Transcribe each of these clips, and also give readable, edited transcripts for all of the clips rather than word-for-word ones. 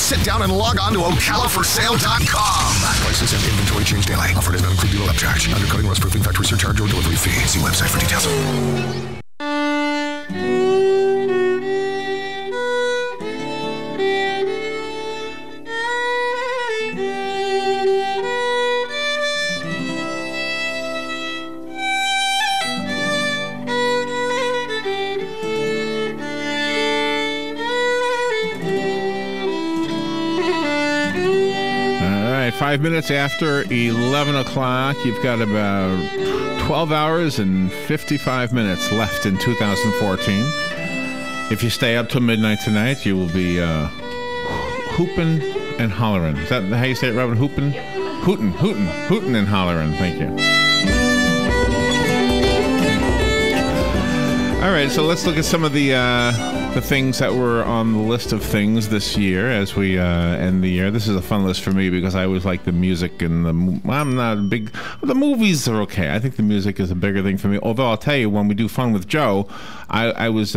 Sit down and log on to OcalaForSale.com. Prices and inventory change daily. Offer does not include dealer upcharge. Undercutting, rust proofing, factory surcharge, or delivery fee. See website for details. All right, 5 minutes after 11 o'clock. You've got about 12 hours and 55 minutes left in 2014. If you stay up till midnight tonight, you will be hooping and hollering. Is that how you say it, Robin? Hooping? Hooting and hollering. Thank you. All right, so let's look at some of the things that were on the list of things this year as we end the year. This is a fun list for me because I always like the music and I'm not a big... The movies are okay. I think the music is a bigger thing for me. Although I'll tell you, when we do Fun with Joe, I was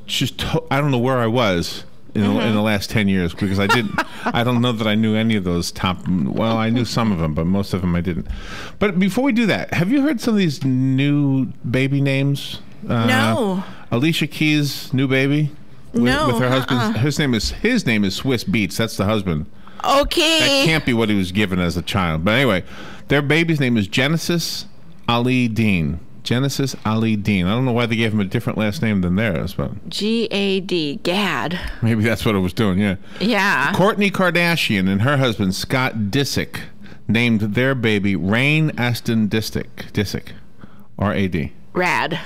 just... I don't know where I was in the last 10 years because I don't know that I knew any of those top... Well, I knew some of them, but most of them I didn't. But before we do that, have you heard some of these new baby names? No. Alicia Keys' new baby with her husband. His name is Swiss Beats. That's the husband. Okay. That can't be what he was given as a child. But anyway, their baby's name is Genesis Ali Dean. Genesis Ali Dean. I don't know why they gave him a different last name than theirs, but G-A-D. Gad. Maybe that's what it was doing. Yeah. Yeah. Kourtney Kardashian and her husband Scott Disick named their baby Rain Aston Disick. R-A-D. Rad.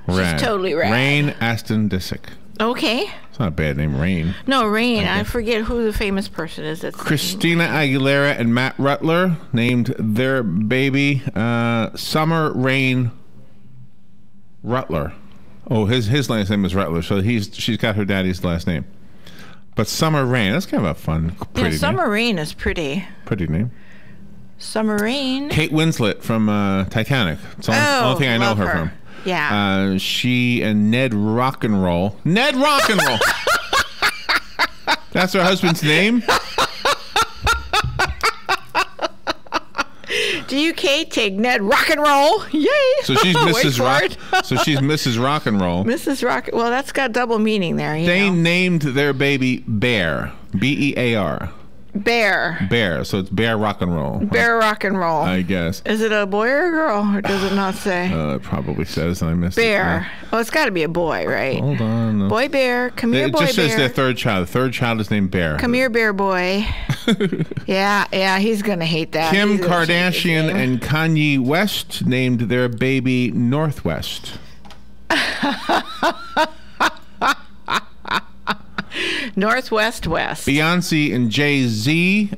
She's totally rad. Rain Aston Disick. Okay. It's not a bad name, Rain. No, Rain. I forget who the famous person is. That's Christina Aguilera and Matt Rutler named their baby Summer Rain Rutler. Oh, his last name is Rutler, so she's got her daddy's last name. But Summer Rain, that's kind of a fun, pretty name. Summer Rain is pretty. Pretty name. Summer Rain. Kate Winslet from Titanic. It's the only thing I know her from. Yeah. She and Ned Rock'n'Roll. Ned Rock'n'Roll! That's her husband's name? Do you, Kate, take Ned Rock'n'Roll? Yay! So she's Mrs. Rock. So she's Mrs. Rock'n'Roll. Mrs. Rock. Well, that's got double meaning there. They named their baby Bear. B-E-A-R. Bear. So it's Bear Rock'n'Roll. Bear Rock'n'Roll. I guess. Is it a boy or a girl, or does it not say? It probably says, and I missed Bear. it. Oh, it's got to be a boy, right? Hold on. Boy Bear. Come here, boy Bear. It just says their third child. The third child is named Bear. Come here, Bear boy. Yeah, he's going to hate that. Kim Kardashian and Kanye West named their baby Northwest. Northwest West. Beyonce and Jay-Z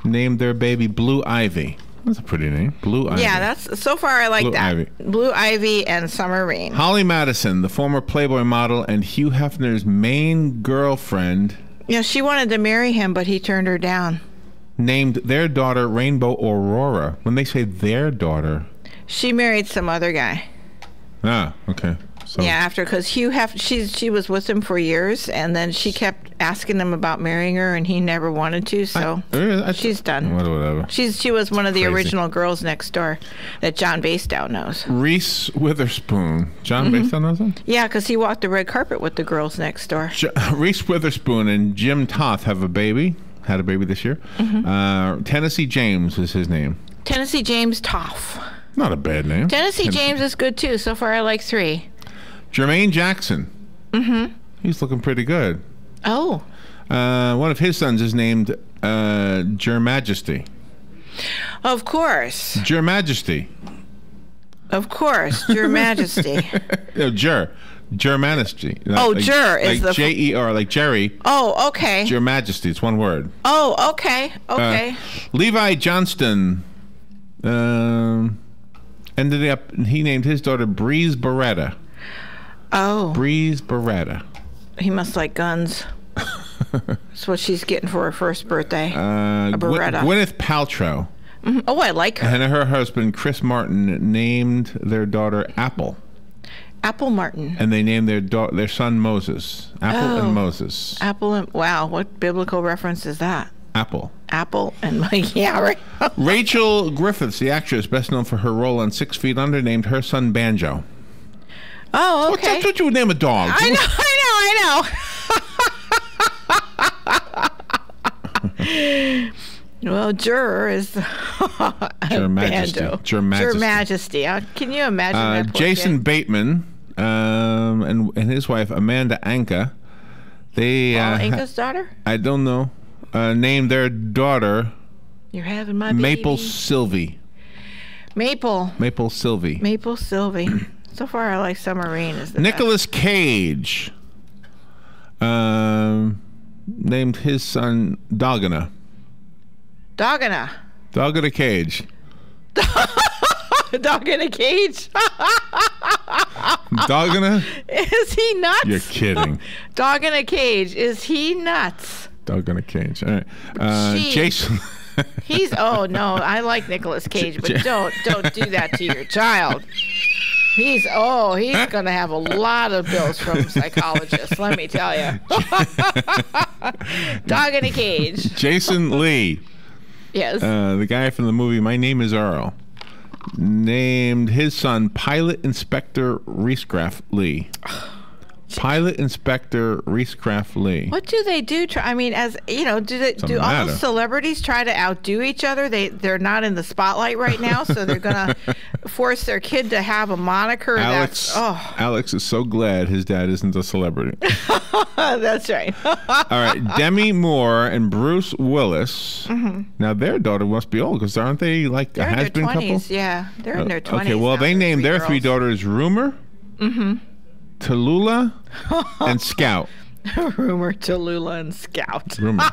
named their baby Blue Ivy. That's a pretty name. Blue Ivy. Yeah, that's so far I like Blue that. Ivy. Blue Ivy and Summer Rain. Holly Madison, the former Playboy model and Hugh Hefner's main girlfriend. Yeah, she wanted to marry him, but he turned her down. Named their daughter Rainbow Aurora. When they say their daughter, she married some other guy. Ah, okay. So. Yeah, because Hugh she was with him for years, and then she kept asking him about marrying her, and he never wanted to. So she's done. Whatever. She was one of the original girls next door that John Bastow knows. Reese Witherspoon. John Bastow knows him? Yeah, because he walked the red carpet with the girls next door. Reese Witherspoon and Jim Toth have a baby. Had a baby this year. Tennessee James is his name. Tennessee James Toth. Not a bad name. Tennessee James is good too. So far, I like 3. Jermaine Jackson. He's looking pretty good. Oh. One of his sons is named Your Majesty. Of course. Your Majesty. Of course, Your Majesty. No, Your Majesty. Jur is the J-E-R, like Jerry. Oh, okay. Your Majesty. It's one word. Oh, okay. Levi Johnston ended up. He named his daughter Breeze Beretta. Oh. Breeze Beretta. He must like guns. That's what she's getting for her first birthday. A Beretta. Gwyneth Paltrow. Oh, I like her. And her husband, Chris Martin, named their daughter Apple. Apple Martin. And they named their son Moses. Apple and Moses. Apple and wow, what biblical reference is that? Apple and yeah, right. Rachel Griffiths, the actress best known for her role on 6 Feet Under, named her son Banjo. Oh, okay. That's what you would name a dog. I know. Well, Jur is Jur Majesty. Banjo. Jur Majesty. Jur Majesty. Can you imagine that? Jason Bateman and his wife Amanda Anka. They Anka's daughter? I don't know. Named their daughter. You're having my baby. Maple Sylvie. Maple Sylvie. Maple Sylvie. So far, I like Summer Rain as the Nicolas Cage named his son Dogana. Dogana Cage. Dogana Cage. Dogana? Is he nuts? You're kidding. Dogana Cage. Is he nuts? Dogana Cage. All right. Jason. Oh no, I like Nicolas Cage, but don't do that to your child. He's gonna have a lot of bills from psychologists, let me tell you. Dog in a cage. Jason Lee. Yes. The guy from the movie My Name is Earl named his son Pilot Inspector Reescraft Lee. Pilot Inspector Reescraft Lee. What do they do? I mean, as you know, do all the celebrities try to outdo each other? They're not in the spotlight right now, so they're gonna force their kid to have a moniker. Alex is so glad his dad isn't a celebrity. That's right. All right, Demi Moore and Bruce Willis. Mm-hmm. Now their daughter must be old because aren't they like a has-been couple? Yeah, they're in their 20s. Okay, well they named their three daughters Rumor. Mm-hmm. Tallulah and Scout. Rumor, Tallulah, and Scout. Rumor.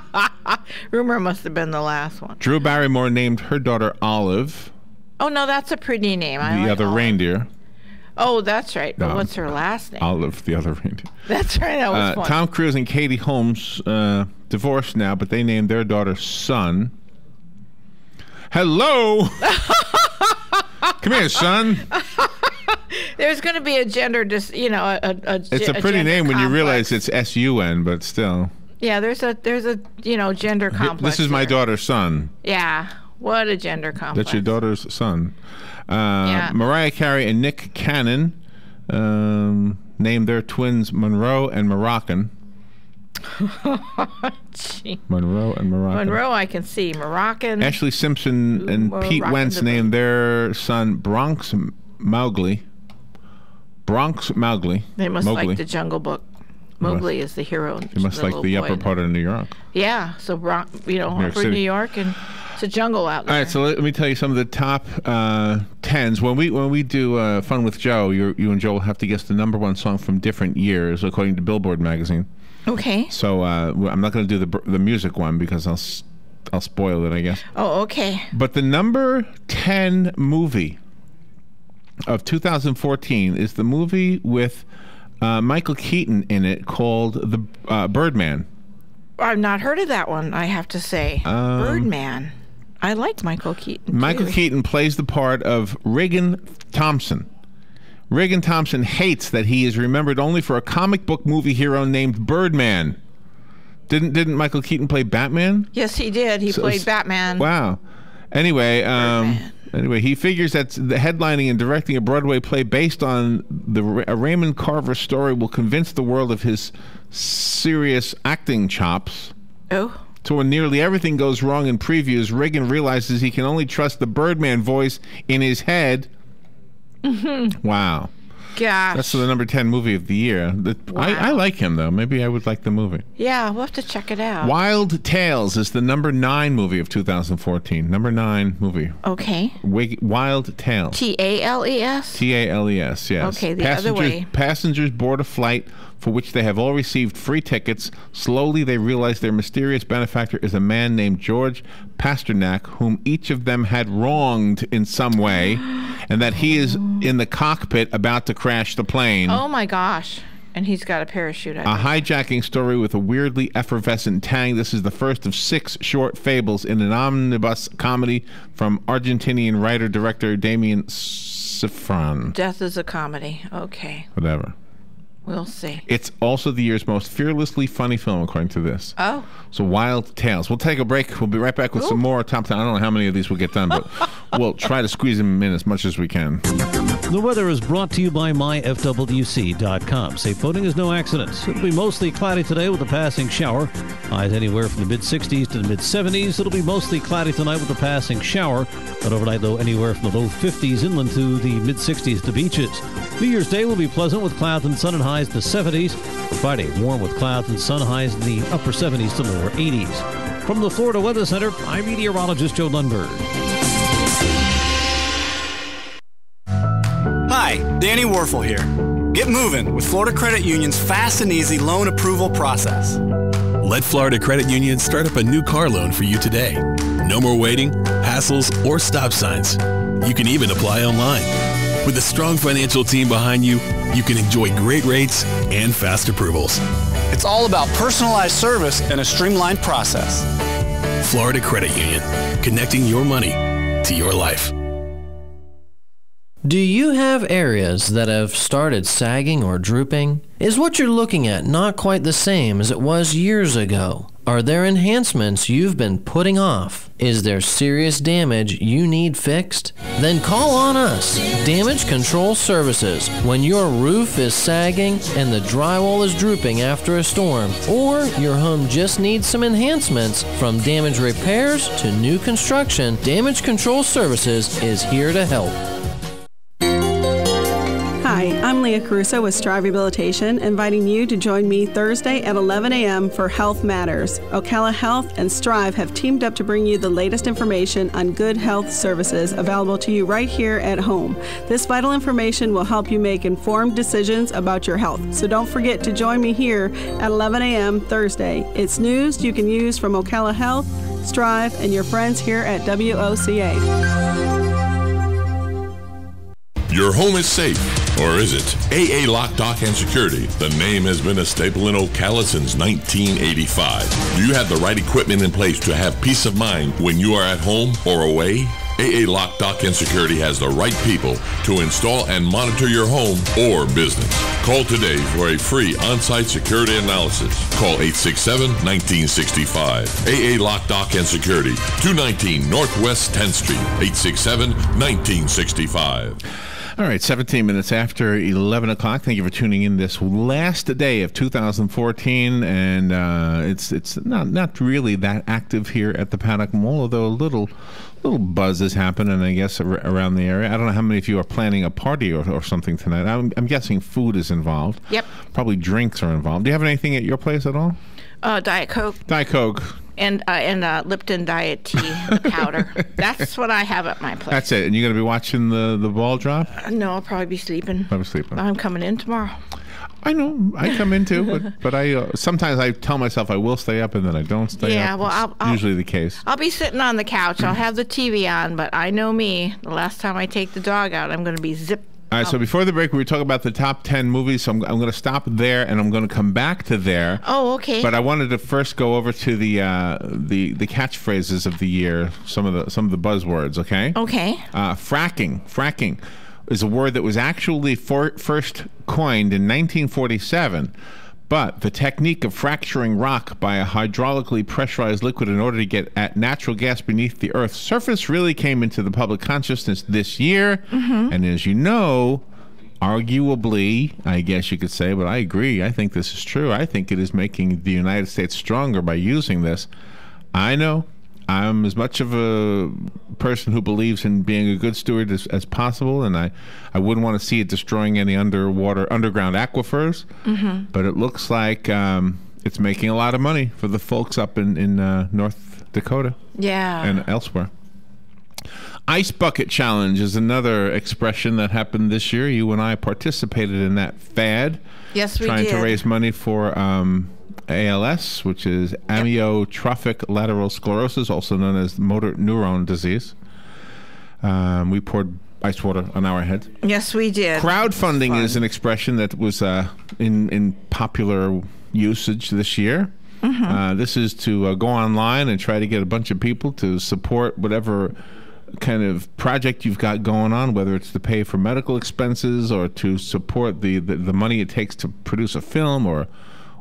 Rumor must have been the last one. Drew Barrymore named her daughter Olive. Oh, no, that's a pretty name. The other reindeer. Oh, that's right. But what's her last name? Olive, the other reindeer. That's right. That was fun. Tom Cruise and Katie Holmes divorced now, but they named their daughter Son. Hello! Come here, son. There's going to be a gender, it's a pretty name when you realize it's S-U-N, but still. Yeah, there's a gender complex. This is my daughter's son. Yeah, what a gender complex. That's your daughter's son. Yeah. Mariah Carey and Nick Cannon named their twins Monroe and Moroccan. Monroe and Moroccan. Monroe, I can see. Moroccan. Ashley Simpson and Pete Wentz named their son Bronx Mowgli. They must like the Jungle Book. Mowgli is the hero. He must like the upper part of New York. Yeah, so upper New York, and it's a jungle out there. All right, so let me tell you some of the top 10s. When we do Fun with Joe, you and Joe will have to guess the #1 song from different years according to Billboard magazine. Okay. So I'm not going to do the music one because I'll spoil it, I guess. Oh, okay. But the number 10 movie of 2014 is the movie with Michael Keaton in it called The Birdman. I've not heard of that one, I have to say. Birdman. I liked Michael Keaton. Michael Keaton plays the part of Regan Thompson. Regan Thompson hates that he is remembered only for a comic book movie hero named Birdman. Didn't Michael Keaton play Batman? Yes, he did. He played Batman. Wow. Anyway, he figures that the headlining and directing a Broadway play based on a Raymond Carver story will convince the world of his serious acting chops. Oh. So when nearly everything goes wrong in previews, Reagan realizes he can only trust the Birdman voice in his head. Mm-hmm. Wow. Gosh. That's the number 10 movie of the year. Wow. I like him, though. Maybe I would like the movie. Yeah, we'll have to check it out. Wild Tales is the number 9 movie of 2014. Number 9 movie. Okay. Wild Tales. T-A-L-E-S? T-A-L-E-S, yes. Okay, the other way. Passengers board a flight for which they have all received free tickets. Slowly, they realize their mysterious benefactor is a man named George Pasternak, whom each of them had wronged in some way, and that he is in the cockpit about to crash the plane. Oh, my gosh. And he's got a parachute. A hijacking story with a weirdly effervescent tang. This is the first of 6 short fables in an omnibus comedy from Argentinian writer-director Damien Cifran. Death is a comedy. Okay. Whatever. We'll see. It's also the year's most fearlessly funny film, according to this. Oh. So Wild Tales. We'll take a break. We'll be right back with some more top 10. I don't know how many of these we'll get done, but we'll try to squeeze them in as much as we can. The weather is brought to you by myfwc.com. Safe boating is no accident. It'll be mostly cloudy today with a passing shower. Highs anywhere from the mid-60s to the mid-70s. It'll be mostly cloudy tonight with a passing shower. But overnight, though, anywhere from the low 50s inland to the mid-60s to beaches. New Year's Day will be pleasant with clouds and sun and highs in the 70s. Friday, warm with clouds and sun, highs in the upper 70s to lower 80s. From the Florida Weather Center, I'm meteorologist Joe Lundberg. Hi, Danny Warfel here. Get moving with Florida Credit Union's fast and easy loan approval process. Let Florida Credit Union start up a new car loan for you today. No more waiting, hassles, or stop signs. You can even apply online. With a strong financial team behind you, you can enjoy great rates and fast approvals. It's all about personalized service and a streamlined process. Florida Credit Union, connecting your money to your life. Do you have areas that have started sagging or drooping? Is what you're looking at not quite the same as it was years ago? Are there enhancements you've been putting off? Is there serious damage you need fixed? Then call on us, Damage Control Services, when your roof is sagging and the drywall is drooping after a storm, or your home just needs some enhancements. From damage repairs to new construction, Damage Control Services is here to help. Hi, I'm Leah Caruso with Strive Rehabilitation, inviting you to join me Thursday at 11 a.m. for Health Matters. Ocala Health and Strive have teamed up to bring you the latest information on good health services available to you right here at home. This vital information will help you make informed decisions about your health. So don't forget to join me here at 11 a.m. Thursday. It's news you can use from Ocala Health, Strive, and your friends here at WOCA. Your home is safe, or is it? AA Lock, Dock, and Security. The name has been a staple in Ocala since 1985. Do you have the right equipment in place to have peace of mind when you are at home or away? AA Lock, Dock, and Security has the right people to install and monitor your home or business. Call today for a free on-site security analysis. Call 867-1965. AA Lock, Dock, and Security, 219 Northwest 10th Street, 867-1965. All right, 17 minutes after 11 o'clock. Thank you for tuning in this last day of 2014, and it's not really that active here at the Paddock Mall, although a little buzz has happened, and I guess around the area. I don't know how many of you are planning a party or something tonight. I'm guessing food is involved. Yep. Probably drinks are involved. Do you have anything at your place at all? Diet Coke. Diet Coke. And Lipton Diet Tea, the powder. That's what I have at my place. That's it. And you're going to be watching the ball drop? No, I'll probably be sleeping. Probably sleeping. I'm coming in tomorrow. I know. I come in too, but I sometimes I tell myself I will stay up and then I don't stay up. Yeah, well, I'll usually the case. I'll be sitting on the couch. I'll have the TV on, but I know me. The last time I take the dog out, I'm going to be zipped. All right, so before the break, we were talking about the top 10 movies, so I'm going to stop there, and I'm going to come back to there. Oh, okay. But I wanted to first go over to the catchphrases of the year, some of the buzzwords, okay? Okay. Fracking. Fracking is a word that was actually first coined in 1947, but the technique of fracturing rock by a hydraulically pressurized liquid in order to get at natural gas beneath the Earth's surface really came into the public consciousness this year. Mm-hmm. And as you know, arguably, I guess you could say, but I agree, I think this is true. I think it is making the United States stronger by using this. I know I'm as much of a person who believes in being a good steward as possible, and I wouldn't want to see it destroying any underground aquifers. Mm-hmm. But it looks like it's making a lot of money for the folks up in North Dakota. Yeah. And elsewhere. Ice Bucket Challenge is another expression that happened this year. You and I participated in that fad. Yes, we did. Trying to raise money for ALS, which is amyotrophic lateral sclerosis, also known as motor neuron disease. We poured ice water on our heads. Yes, we did. Crowdfunding is an expression that was in popular usage this year. This is to go online and try to get a bunch of people to support whatever kind of project you've got going on, whether it's to pay for medical expenses or to support the money it takes to produce a film or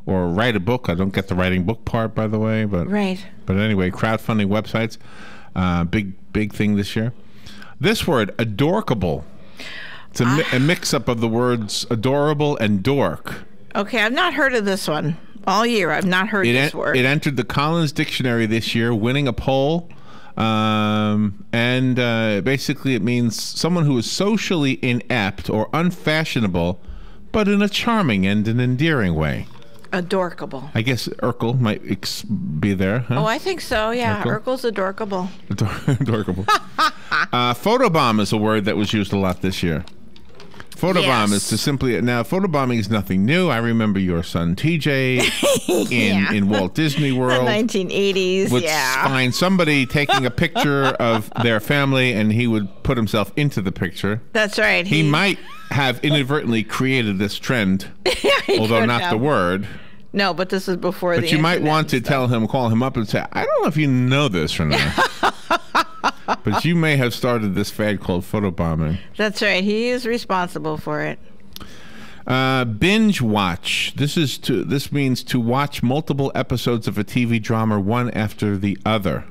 write a book. I don't get the writing book part, by the way, but right. But anyway, crowdfunding websites, big thing this year. This word, adorkable. It's a mix-up of the words adorable and dork. Okay, I've not heard of this one all year. I've not heard this word. It entered the Collins Dictionary this year, winning a poll. And basically it means someone who is socially inept or unfashionable, but in a charming and an endearing way. Adorkable. I guess Urkel might be there. Huh? Oh, I think so, yeah. Urkel's adorkable. Adorkable. Photobomb is a word that was used a lot this year. Photobomb is to simply... Now, photobombing is nothing new. I remember your son, TJ, in Walt Disney World. The 1980s, would find somebody taking a picture of their family, and he would put himself into the picture. That's right. He might have inadvertently created this trend, although not the word. No, but this is before the But you might want to call him up and say, I don't know if you know this or not. But you may have started this fad called photobombing. That's right. He is responsible for it. Binge watch. This means to watch multiple episodes of a TV drama one after the other.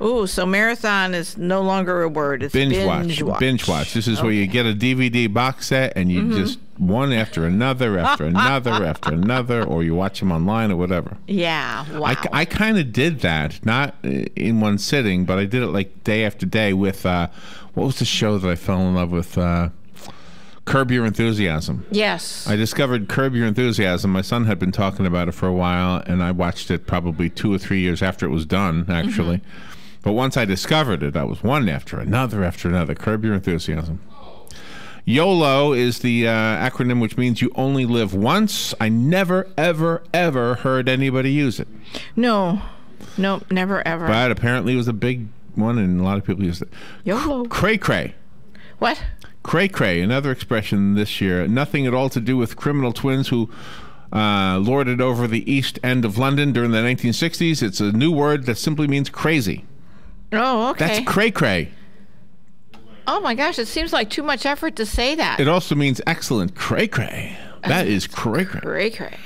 Ooh, so marathon is no longer a word. It's binge watch. Binge watch. This is where you get a DVD box set and you just one after another, after another, after another, or you watch them online or whatever. Yeah, wow. I kind of did that, not in one sitting, but I did it like day after day with, what was the show that I fell in love with? Curb Your Enthusiasm. Yes. I discovered Curb Your Enthusiasm. My son had been talking about it for a while, and I watched it probably 2 or 3 years after it was done, actually. But once I discovered it, I was one after another, Curb Your Enthusiasm. YOLO is the acronym which means you only live once. I never, ever, ever heard anybody use it. No, never, ever. But apparently it was a big one, and a lot of people used it. YOLO. Cray-cray. What? Cray-cray, another expression this year. Nothing at all to do with criminal twins who lorded over the East End of London during the 1960s. It's a new word that simply means crazy. Oh, okay. That's cray-cray. Oh my gosh, it seems like too much effort to say that. It also means excellent. Cray-cray. That is cray-cray. Cray-cray.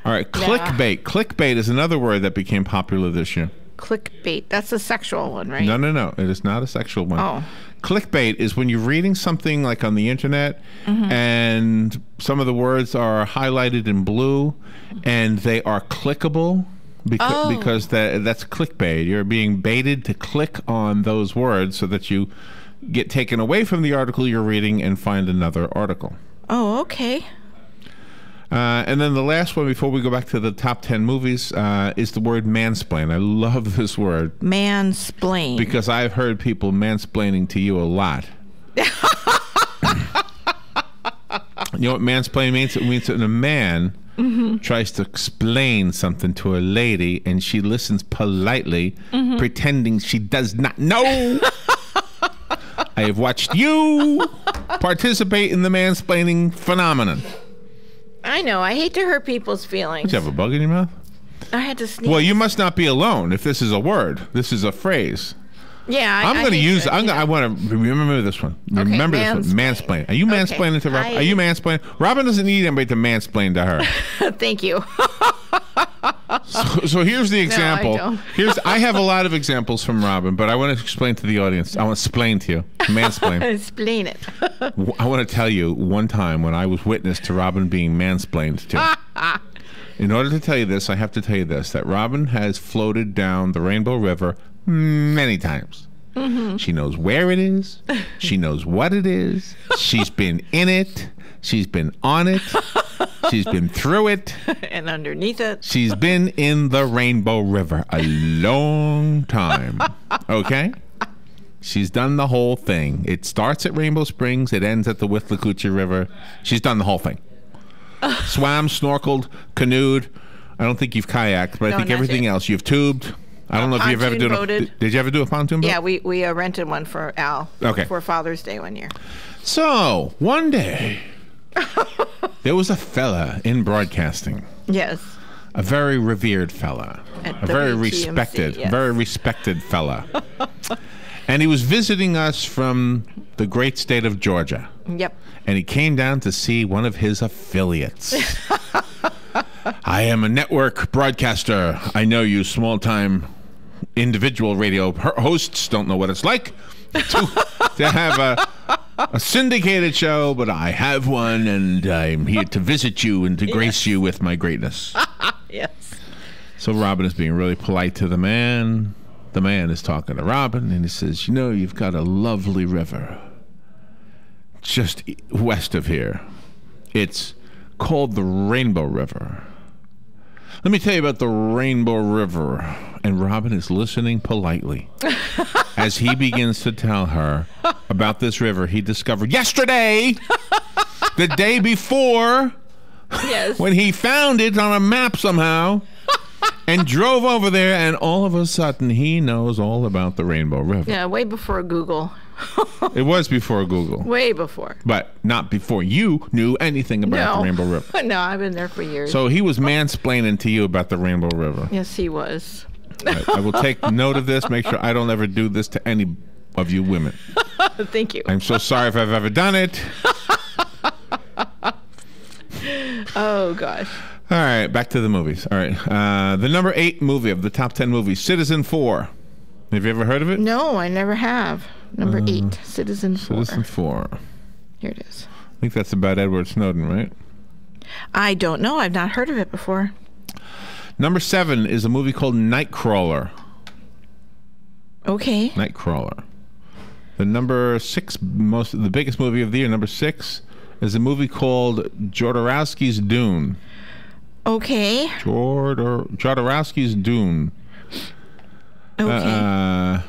All right, clickbait. Clickbait is another word that became popular this year. Clickbait. That's a sexual one, right? No. It is not a sexual one. Oh. Clickbait is when you're reading something like on the internet and some of the words are highlighted in blue and they are clickable. Because that's clickbait. You're being baited to click on those words so that you get taken away from the article you're reading and find another article. Oh, okay. And then the last one before we go back to the top 10 movies is the word mansplain. I love this word. Mansplain. Because I've heard people mansplaining to you a lot. You know what mansplain means? It means that a man tries to explain something to a lady and she listens politely, pretending she does not know. I have watched you participate in the mansplaining phenomenon. I know. I hate to hurt people's feelings. Did you have a bug in your mouth? I had to sneeze. Well, you must not be alone if this is a word. This is a phrase. Yeah, I'm going to use. I want to remember this one. Remember this one. Mansplain. Are you mansplaining to Robin? Are you mansplaining? Robin doesn't need anybody to mansplain to her. Thank you. So here's the example. No, I don't. I have a lot of examples from Robin, but I want to explain to the audience. I want to explain to you. Mansplain. Explain it. I want to tell you one time when I was witness to Robin being mansplained to. In order to tell you this, I have to tell you this: that Robin has floated down the Rainbow River many times. She knows where it is. She knows what it is. She's been in it. She's been on it. She's been through it. And underneath it. She's been in the Rainbow River a long time. Okay? She's done the whole thing. It starts at Rainbow Springs. It ends at the Withlacoochee River. She's done the whole thing. Swam, snorkeled, canoed. I don't think you've kayaked, but I think everything else. You've tubed. I don't know if you've ever done did you ever do a pontoon boat? Yeah, we rented one for Al for Father's Day one year. So, one day, there was a fella in broadcasting. Yes. A very revered fella. A very respected fella. And he was visiting us from the great state of Georgia. Yep. And he came down to see one of his affiliates. I am a network broadcaster. I know you small-time individual radio hosts don't know what it's like to have a syndicated show, but I have one, and I'm here to visit you and to grace you with my greatness. Yes. So Robin is being really polite to the man. The man is talking to Robin, and he says, you know, you've got a lovely river just west of here. It's called the Rainbow River. Let me tell you about the Rainbow River. And Robin is listening politely as he begins to tell her about this river he discovered yesterday, the day before, when he found it on a map somehow and drove over there, and all of a sudden he knows all about the Rainbow River. Yeah, way before Google. It was before Google. Way before. But not before you knew anything about the Rainbow River. No, I've been there for years. So he was mansplaining to you about the Rainbow River. Yes, he was. I will take note of this, make sure I don't ever do this to any of you women. Thank you. I'm so sorry if I've ever done it. Oh, gosh. All right, back to the movies. All right. The number 8 movie of the top 10 movies, Citizen 4. Have you ever heard of it? No, I never have. Number 8, Citizen 4. Citizen 4. Here it is. I think that's about Edward Snowden, right? I don't know. I've not heard of it before. Number 7 is a movie called Nightcrawler. Okay. Nightcrawler. The number 6, the biggest movie of the year, number 6, is a movie called Jodorowsky's Dune. Okay. Jodorowsky's Dune. Okay.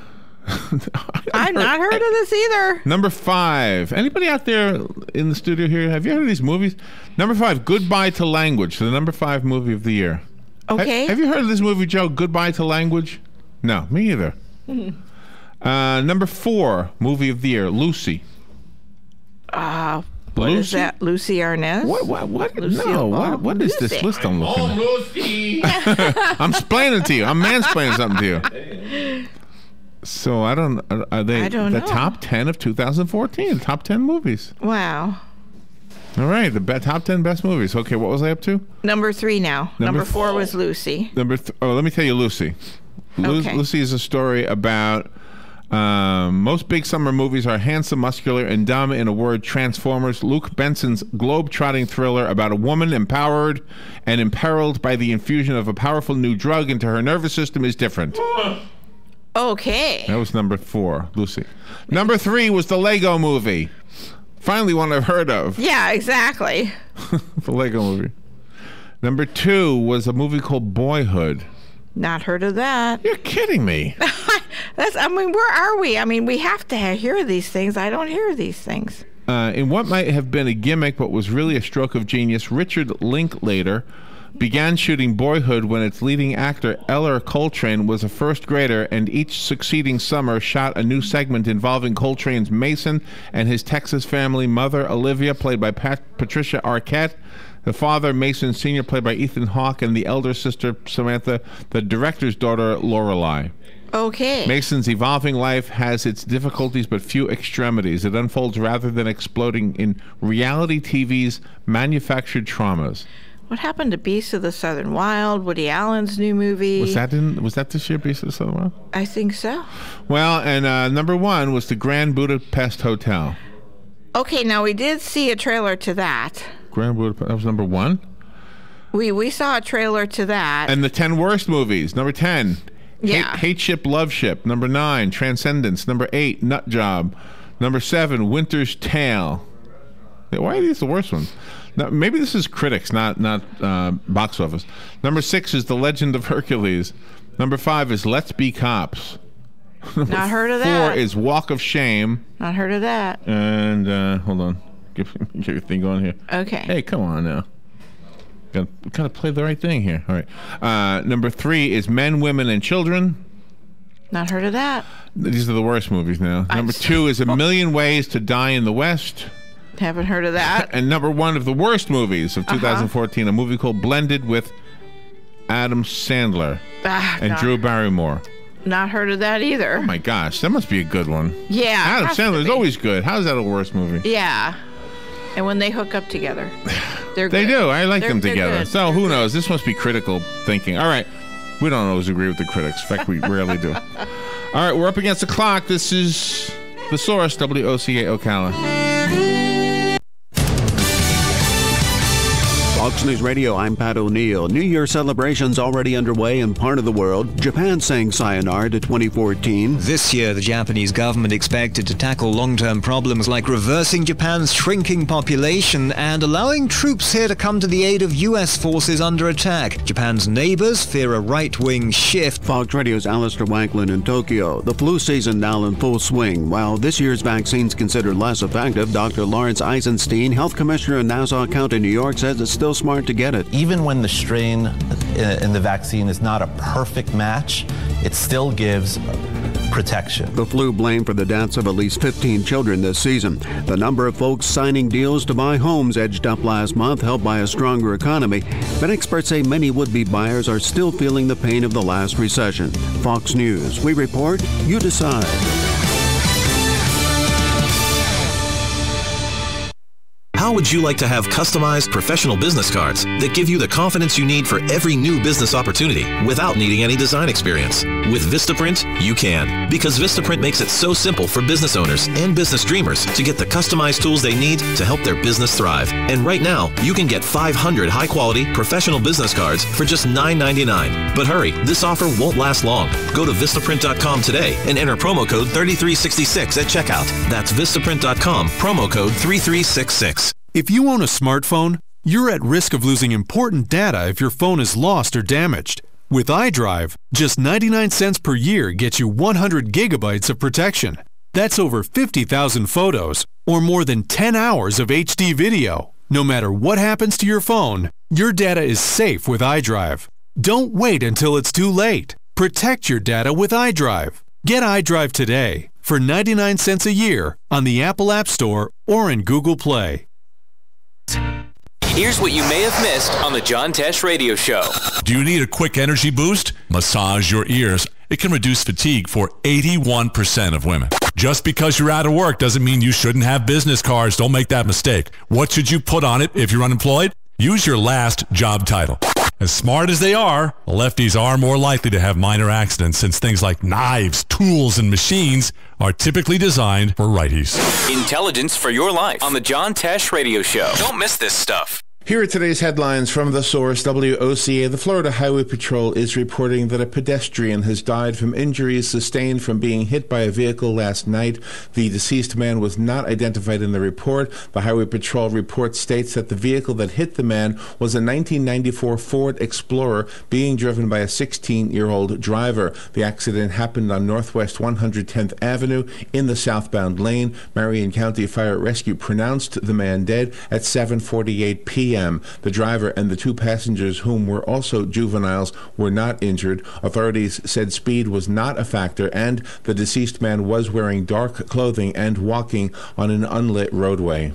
I've not heard of this either. Number 5. Anybody out there in the studio here, have you heard of these movies? Number 5, Goodbye to Language, the number 5 movie of the year. Okay. Have you heard of this movie, Joe, Goodbye to Language? No, me either. Number 4, movie of the year, Lucy. What is that? Lucy Arnaz? What? No, what is this list I'm looking at? Lucy! I'm explaining to you. I'm mansplaining something to you. So I don't know. The top 10 of 2014, top 10 movies. Wow. All right, the top 10 best movies. Okay, what was I up to? Number 3 now. Number 4 was Lucy. Let me tell you Lucy. Okay. Lucy is a story about most big summer movies are handsome, muscular, and dumb. In a word, Transformers. Luke Benson's globe-trotting thriller about a woman empowered and imperiled by the infusion of a powerful new drug into her nervous system is different. Okay. That was number 4, Lucy. Number 3 was the Lego Movie. Finally one I've heard of. Yeah, exactly. The Lego Movie. Number 2 was a movie called Boyhood. Not heard of that. You're kidding me. Where are we? I mean, we have to hear these things. I don't hear these things. In what might have been a gimmick but was really a stroke of genius, Richard Linklater began shooting Boyhood when its leading actor, Eller Coltrane, was a first grader, and each succeeding summer shot a new segment involving Coltrane's Mason and his Texas family, mother, Olivia, played by Patricia Arquette, the father, Mason Sr., played by Ethan Hawke, and the elder sister, Samantha, the director's daughter, Lorelei. Okay. Mason's evolving life has its difficulties but few extremities. It unfolds rather than exploding in reality TV's manufactured traumas. What happened to Beasts of the Southern Wild, Woody Allen's new movie? Was that this year, Beasts of the Southern Wild? I think so. Well, and number 1 was the Grand Budapest Hotel. Okay, now we did see a trailer to that. Grand Budapest, that was number 1? We saw a trailer to that. And the 10 worst movies. Number 10, yeah. Hate Ship, Love Ship. Number 9, Transcendence. Number 8, Nut Job. Number 7, Winter's Tale. Why are these the worst ones? Now, maybe this is critics, not box office. Number 6 is The Legend of Hercules. Number 5 is Let's Be Cops. Not heard of that. 4 is Walk of Shame. Not heard of that. And hold on, get your thing going here. Okay. Hey, come on now. Gotta play the right thing here. All right. Number 3 is Men, Women, and Children. Not heard of that. These are the worst movies now. Number 2 is A Million Ways to Die in the West. Haven't heard of that. And number 1 of the worst movies of 2014, a movie called Blended with Adam Sandler and Drew Barrymore. Not heard of that either. Oh my gosh, that must be a good one. Yeah. Adam Sandler's always good. How is that a worst movie? Yeah. And when they hook up together, they're good. They do. I like them together. Good. So who knows? This must be critical thinking. All right. We don't always agree with the critics. In fact, we rarely do. All right, we're up against the clock. This is The Source, WOCA Ocala. Fox News Radio, I'm Pat O'Neill. New Year celebrations already underway in part of the world. Japan saying sayonara to 2014. This year, the Japanese government expected to tackle long-term problems like reversing Japan's shrinking population and allowing troops here to come to the aid of U.S. forces under attack. Japan's neighbors fear a right-wing shift. Fox Radio's Alistair Wanklin in Tokyo. The flu season now in full swing. While this year's vaccine's considered less effective, Dr. Lawrence Eisenstein, health commissioner in Nassau County, New York, says it's still smart to get it. Even when the strain in the vaccine is not a perfect match, it still gives protection. The flu blamed for the deaths of at least 15 children this season. The number of folks signing deals to buy homes edged up last month, helped by a stronger economy. But experts say many would-be buyers are still feeling the pain of the last recession. Fox News. We report, you decide. How would you like to have customized professional business cards that give you the confidence you need for every new business opportunity without needing any design experience? With Vistaprint, you can, because Vistaprint makes it so simple for business owners and business dreamers to get the customized tools they need to help their business thrive. And right now, you can get 500 high-quality professional business cards for just $9.99. But hurry, this offer won't last long. Go to Vistaprint.com today and enter promo code 3366 at checkout. That's Vistaprint.com, promo code 3366. If you own a smartphone, you're at risk of losing important data if your phone is lost or damaged. With iDrive, just 99 cents per year gets you 100 gigabytes of protection. That's over 50,000 photos, or more than 10 hours of HD video. No matter what happens to your phone, your data is safe with iDrive. Don't wait until it's too late. Protect your data with iDrive. Get iDrive today for 99 cents a year on the Apple App Store or in Google Play. Here's what you may have missed on the John Tesh Radio Show. Do you need a quick energy boost? Massage your ears. It can reduce fatigue for 81% of women. Just because you're out of work doesn't mean you shouldn't have business cards. Don't make that mistake. What should you put on it if you're unemployed? Use your last job title. As smart as they are, lefties are more likely to have minor accidents since things like knives, tools, and machines are typically designed for righties. Intelligence for your life on the John Tesh Radio Show. Don't miss this stuff. Here are today's headlines from The Source, WOCA. The Florida Highway Patrol is reporting that a pedestrian has died from injuries sustained from being hit by a vehicle last night. The deceased man was not identified in the report. The Highway Patrol report states that the vehicle that hit the man was a 1994 Ford Explorer being driven by a 16-year-old driver. The accident happened on Northwest 110th Avenue in the southbound lane. Marion County Fire Rescue pronounced the man dead at 7:48 p.m. The driver and the two passengers, whom were also juveniles, were not injured. Authorities said speed was not a factor, and the deceased man was wearing dark clothing and walking on an unlit roadway.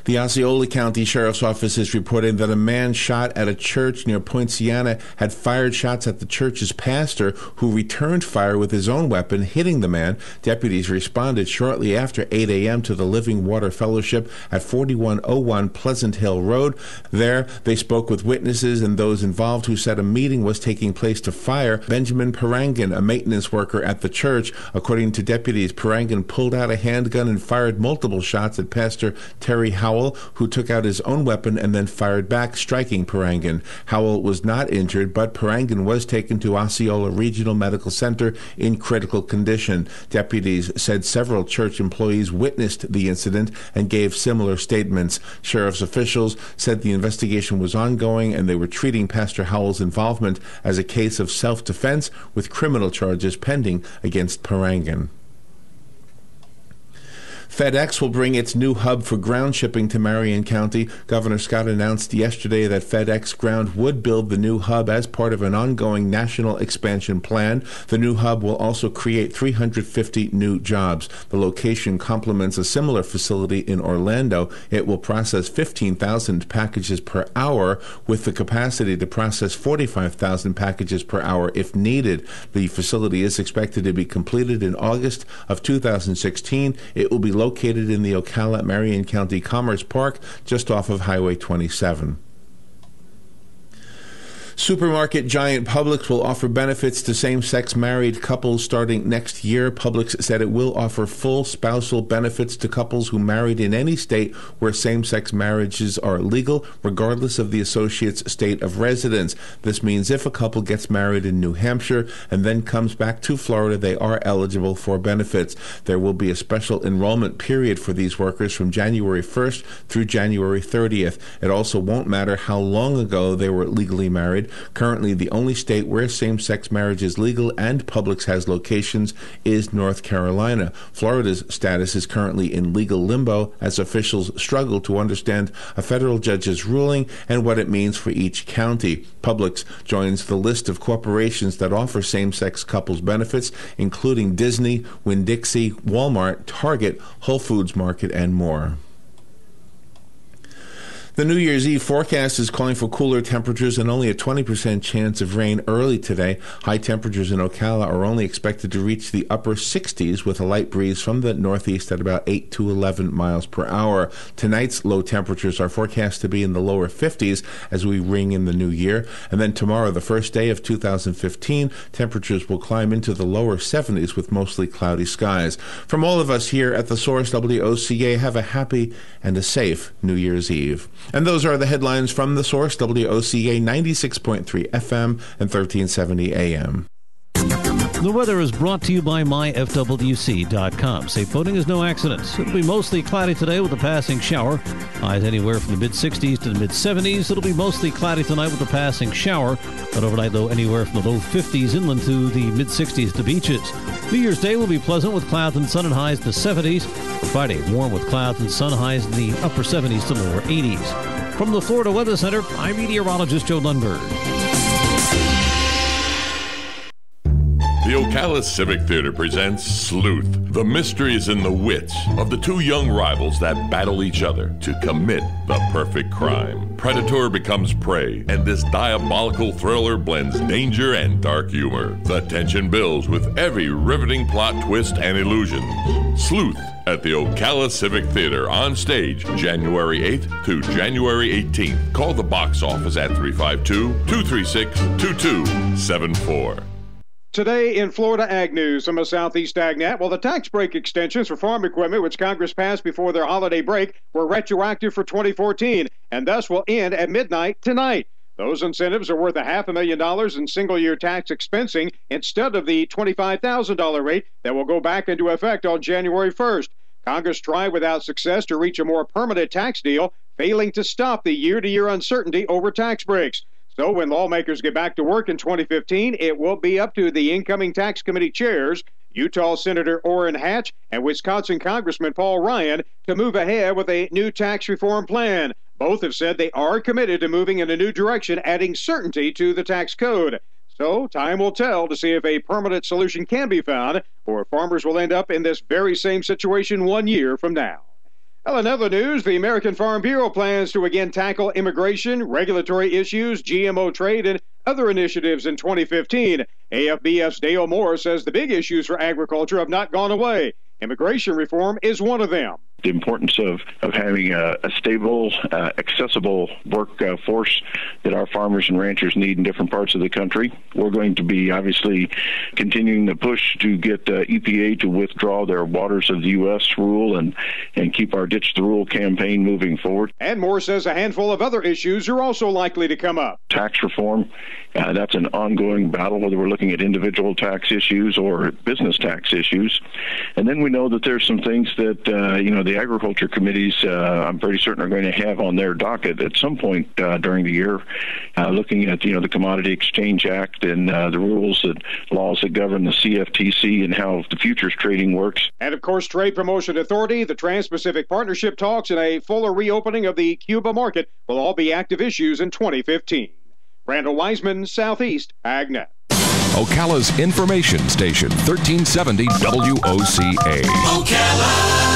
The Osceola County Sheriff's Office is reporting that a man shot at a church near Point Siena had fired shots at the church's pastor, who returned fire with his own weapon, hitting the man. Deputies responded shortly after 8 a.m. to the Living Water Fellowship at 4101 Pleasant Hill Road. There, they spoke with witnesses and those involved who said a meeting was taking place to fire Benjamin Parangan, a maintenance worker at the church. According to deputies, Parangan pulled out a handgun and fired multiple shots at Pastor Terry Howell, who took out his own weapon and then fired back, striking Parangan. Howell was not injured, but Parangan was taken to Osceola Regional Medical Center in critical condition. Deputies said several church employees witnessed the incident and gave similar statements. Sheriff's officials said the investigation was ongoing and they were treating Pastor Howell's involvement as a case of self-defense with criminal charges pending against Parangan. FedEx will bring its new hub for ground shipping to Marion County. Governor Scott announced yesterday that FedEx Ground would build the new hub as part of an ongoing national expansion plan. The new hub will also create 350 new jobs. The location complements a similar facility in Orlando. It will process 15,000 packages per hour with the capacity to process 45,000 packages per hour if needed. The facility is expected to be completed in August of 2016. It will be located in the Ocala, Marion County Commerce Park, just off of Highway 27. Supermarket giant Publix will offer benefits to same-sex married couples starting next year. Publix said it will offer full spousal benefits to couples who married in any state where same-sex marriages are legal, regardless of the associate's state of residence. This means if a couple gets married in New Hampshire and then comes back to Florida, they are eligible for benefits. There will be a special enrollment period for these workers from January 1st through January 30th. It also won't matter how long ago they were legally married. Currently, the only state where same-sex marriage is legal and Publix has locations is North Carolina. Florida's status is currently in legal limbo as officials struggle to understand a federal judge's ruling and what it means for each county. Publix joins the list of corporations that offer same-sex couples benefits, including Disney, Winn-Dixie, Walmart, Target, Whole Foods Market, and more. The New Year's Eve forecast is calling for cooler temperatures and only a 20% chance of rain early today. High temperatures in Ocala are only expected to reach the upper 60s with a light breeze from the northeast at about 8 to 11 miles per hour. Tonight's low temperatures are forecast to be in the lower 50s as we ring in the new year. And then tomorrow, the first day of 2015, temperatures will climb into the lower 70s with mostly cloudy skies. From all of us here at the Source WOCA, have a happy and a safe New Year's Eve. And those are the headlines from The Source, WOCA 96.3 FM and 1370 AM. The weather is brought to you by myfwc.com. Safe boating is no accidents. It'll be mostly cloudy today with a passing shower. Highs anywhere from the mid-60s to the mid-70s. It'll be mostly cloudy tonight with a passing shower. But overnight, though, anywhere from the low 50s inland to the mid-60s to beaches. New Year's Day will be pleasant with clouds and sun and highs in the 70s. Friday, warm with clouds and sun, highs in the upper 70s to lower 80s. From the Florida Weather Center, I'm meteorologist Joe Lundberg. The Ocala Civic Theater presents Sleuth. The mystery is in the wits of the two young rivals that battle each other to commit the perfect crime. Predator becomes prey, and this diabolical thriller blends danger and dark humor. The tension builds with every riveting plot twist and illusion. Sleuth at the Ocala Civic Theater on stage January 8th to January 18th. Call the box office at 352-236-2274. Today in Florida Ag News, I'm a Southeast AgNet. Well, the tax break extensions for farm equipment, which Congress passed before their holiday break, were retroactive for 2014 and thus will end at midnight tonight. Those incentives are worth $500,000 in single-year tax expensing instead of the $25,000 rate that will go back into effect on January 1st. Congress tried without success to reach a more permanent tax deal, failing to stop the year-to-year uncertainty over tax breaks. So when lawmakers get back to work in 2015, it will be up to the incoming tax committee chairs, Utah Senator Orrin Hatch and Wisconsin Congressman Paul Ryan, to move ahead with a new tax reform plan. Both have said they are committed to moving in a new direction, adding certainty to the tax code. So time will tell to see if a permanent solution can be found, or if farmers will end up in this very same situation 1 year from now. Well, in other news, the American Farm Bureau plans to again tackle immigration, regulatory issues, GMO trade, and other initiatives in 2015. AFBF's Dale Moore says the big issues for agriculture have not gone away. Immigration reform is one of them. The importance of having a stable, accessible workforce that our farmers and ranchers need in different parts of the country. We're going to be obviously continuing the push to get EPA to withdraw their Waters of the U.S. rule and keep our Ditch the Rule campaign moving forward. And Moore says a handful of other issues are also likely to come up. Tax reform, that's an ongoing battle, whether we're looking at individual tax issues or business tax issues. And then we know that there's some things that, the the agriculture committees, I'm pretty certain, are going to have on their docket at some point during the year, looking at the Commodity Exchange Act and the rules and laws that govern the CFTC and how the futures trading works. And of course, Trade Promotion Authority, the Trans-Pacific Partnership talks, and a fuller reopening of the Cuba market will all be active issues in 2015. Randall Wiseman, Southeast AgNet. Ocala's information station, 1370 WOCA. Ocala.